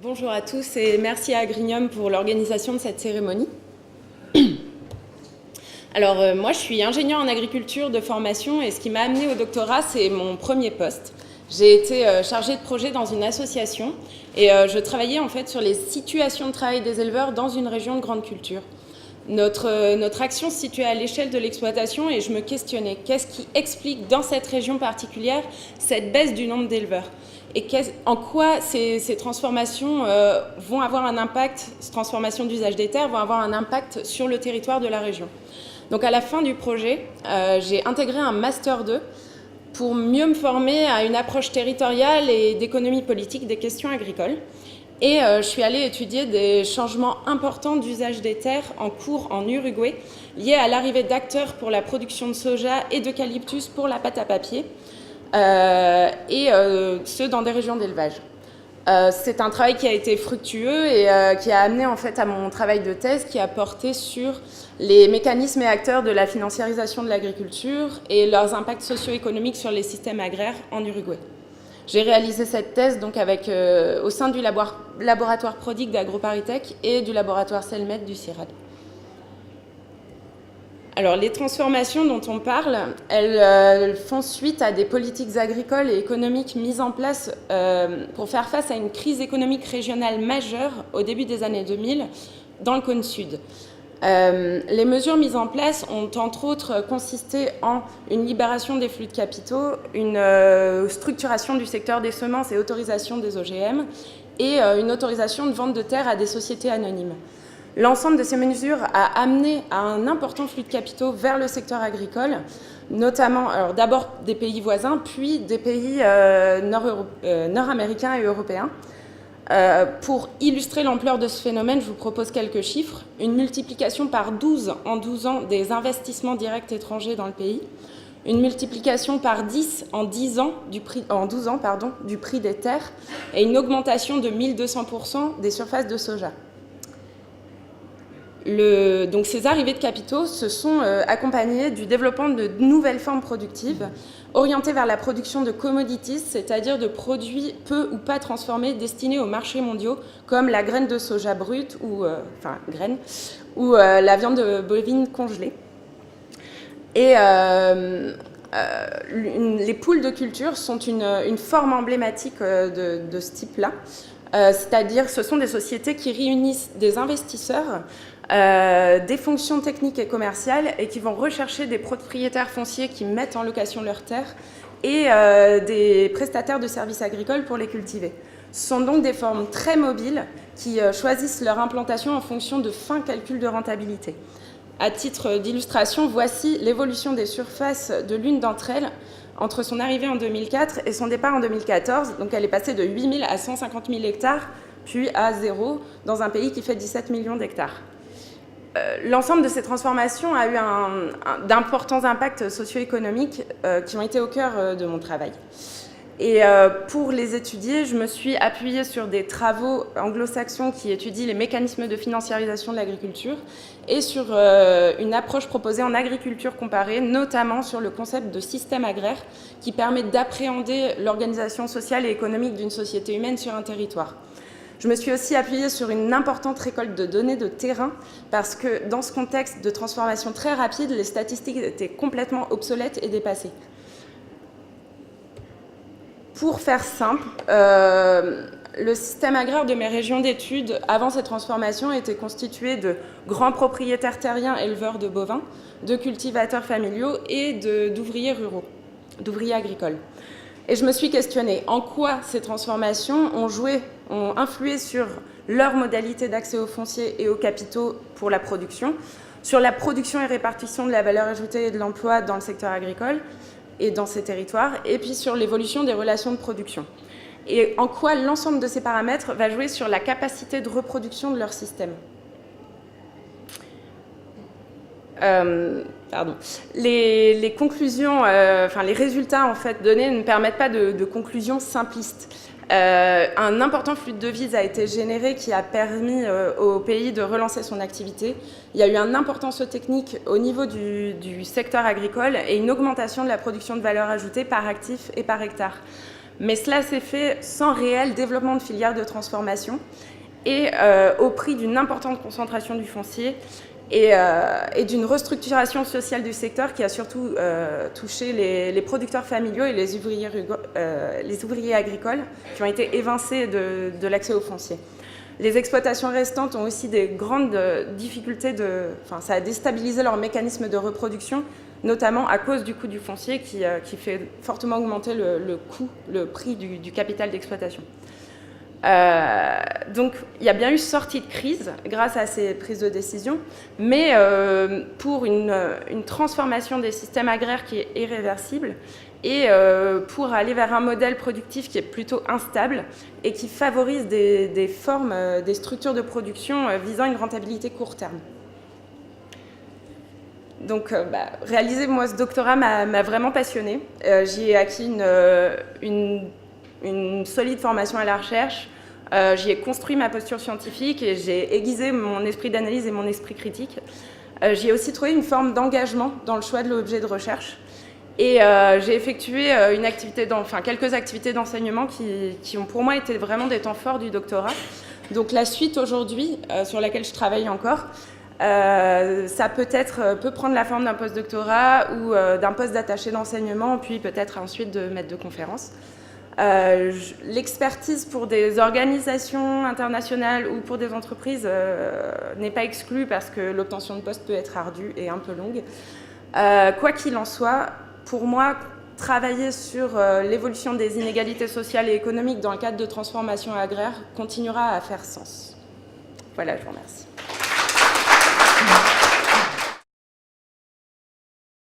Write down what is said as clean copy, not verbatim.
Bonjour à tous et merci à Agrinium pour l'organisation de cette cérémonie. Alors moi je suis ingénieure en agriculture de formation et ce qui m'a amenée au doctorat c'est mon premier poste. J'ai été chargée de projet dans une association et je travaillais en fait sur les situations de travail des éleveurs dans une région de grande culture. Notre action se situait à l'échelle de l'exploitation et je me questionnais qu'est-ce qui explique dans cette région particulière cette baisse du nombre d'éleveurs et en quoi ces transformations vont avoir un impact, ces transformations d'usage des terres vont avoir un impact sur le territoire de la région. Donc à la fin du projet, j'ai intégré un Master 2 pour mieux me former à une approche territoriale et d'économie politique des questions agricoles. Et je suis allée étudier des changements importants d'usage des terres en cours en Uruguay, liés à l'arrivée d'acteurs pour la production de soja et d'eucalyptus pour la pâte à papier, ceux dans des régions d'élevage. C'est un travail qui a été fructueux et qui a amené en fait à mon travail de thèse qui a porté sur les mécanismes et acteurs de la financiarisation de l'agriculture et leurs impacts socio-économiques sur les systèmes agraires en Uruguay. J'ai réalisé cette thèse donc au sein du laboratoire Prodic d'AgroParisTech et du laboratoire Selmet du CIRAD. Alors, les transformations dont on parle, elles font suite à des politiques agricoles et économiques mises en place pour faire face à une crise économique régionale majeure au début des années 2000 dans le cône sud. Les mesures mises en place ont entre autres consisté en une libération des flux de capitaux, une structuration du secteur des semences et autorisation des OGM et une autorisation de vente de terres à des sociétés anonymes. L'ensemble de ces mesures a amené à un important flux de capitaux vers le secteur agricole, notamment d'abord des pays voisins, puis des pays nord-américains et européens. Pour illustrer l'ampleur de ce phénomène, je vous propose quelques chiffres. Une multiplication par 12 en 12 ans des investissements directs étrangers dans le pays, une multiplication par 10 en 12 ans du prix des terres et une augmentation de 1200% des surfaces de soja. Donc ces arrivées de capitaux se sont accompagnées du développement de nouvelles formes productives orientées vers la production de commodities, c'est-à-dire de produits peu ou pas transformés destinés aux marchés mondiaux, comme la graine de soja brute ou la viande bovine congelée. Et les poules de culture sont une forme emblématique de ce type-là. C'est-à-dire ce sont des sociétés qui réunissent des investisseurs, des fonctions techniques et commerciales et qui vont rechercher des propriétaires fonciers qui mettent en location leurs terres et des prestataires de services agricoles pour les cultiver. Ce sont donc des formes très mobiles qui choisissent leur implantation en fonction de fins calculs de rentabilité. À titre d'illustration, voici l'évolution des surfaces de l'une d'entre elles entre son arrivée en 2004 et son départ en 2014. Donc elle est passée de 8 000 à 150 000 hectares, puis à 0 dans un pays qui fait 17 millions d'hectares. L'ensemble de ces transformations a eu d'importants impacts socio-économiques qui ont été au cœur de mon travail. Et pour les étudier, je me suis appuyée sur des travaux anglo-saxons qui étudient les mécanismes de financiarisation de l'agriculture et sur une approche proposée en agriculture comparée, notamment sur le concept de système agraire qui permet d'appréhender l'organisation sociale et économique d'une société humaine sur un territoire. Je me suis aussi appuyée sur une importante récolte de données de terrain parce que dans ce contexte de transformation très rapide, les statistiques étaient complètement obsolètes et dépassées. Pour faire simple, le système agraire de mes régions d'études avant cette transformation était constitué de grands propriétaires terriens éleveurs de bovins, de cultivateurs familiaux et d'ouvriers ruraux, d'ouvriers agricoles. Et je me suis questionnée en quoi ces transformations ont influé sur leur modalité d'accès aux fonciers et aux capitaux pour la production, sur la production et répartition de la valeur ajoutée et de l'emploi dans le secteur agricole et dans ces territoires, et puis sur l'évolution des relations de production. Et en quoi l'ensemble de ces paramètres va jouer sur la capacité de reproduction de leur système. Les conclusions, les résultats en fait donnés ne permettent pas de conclusions simplistes. Un important flux de devises a été généré qui a permis au pays de relancer son activité. Il y a eu un important saut technique au niveau du secteur agricole et une augmentation de la production de valeur ajoutée par actif et par hectare. Mais cela s'est fait sans réel développement de filières de transformation et au prix d'une importante concentration du foncier et d'une restructuration sociale du secteur qui a surtout touché les producteurs familiaux et les ouvriers agricoles qui ont été évincés de l'accès au foncier. Les exploitations restantes ont aussi des grandes difficultés, ça a déstabilisé leur mécanisme de reproduction, notamment à cause du coût du foncier qui fait fortement augmenter le prix du capital d'exploitation. Donc il y a bien eu sortie de crise grâce à ces prises de décision, mais pour une transformation des systèmes agraires qui est irréversible et pour aller vers un modèle productif qui est plutôt instable et qui favorise des formes, des structures de production visant une rentabilité court terme. Donc, réaliser moi ce doctorat m'a vraiment passionnée. J'y ai acquis une solide formation à la recherche. J'y ai construit ma posture scientifique et j'ai aiguisé mon esprit d'analyse et mon esprit critique. J'y ai aussi trouvé une forme d'engagement dans le choix de l'objet de recherche. Et j'ai effectué quelques activités d'enseignement qui ont pour moi été vraiment des temps forts du doctorat. Donc la suite aujourd'hui, sur laquelle je travaille encore, ça peut prendre la forme d'un post-doctorat ou d'un poste d'attaché d'enseignement, puis peut-être ensuite de maître de conférence. L'expertise pour des organisations internationales ou pour des entreprises n'est pas exclue parce que l'obtention de poste peut être ardue et un peu longue. Quoi qu'il en soit, pour moi, travailler sur l'évolution des inégalités sociales et économiques dans le cadre de transformation agraire continuera à faire sens. Voilà, je vous remercie.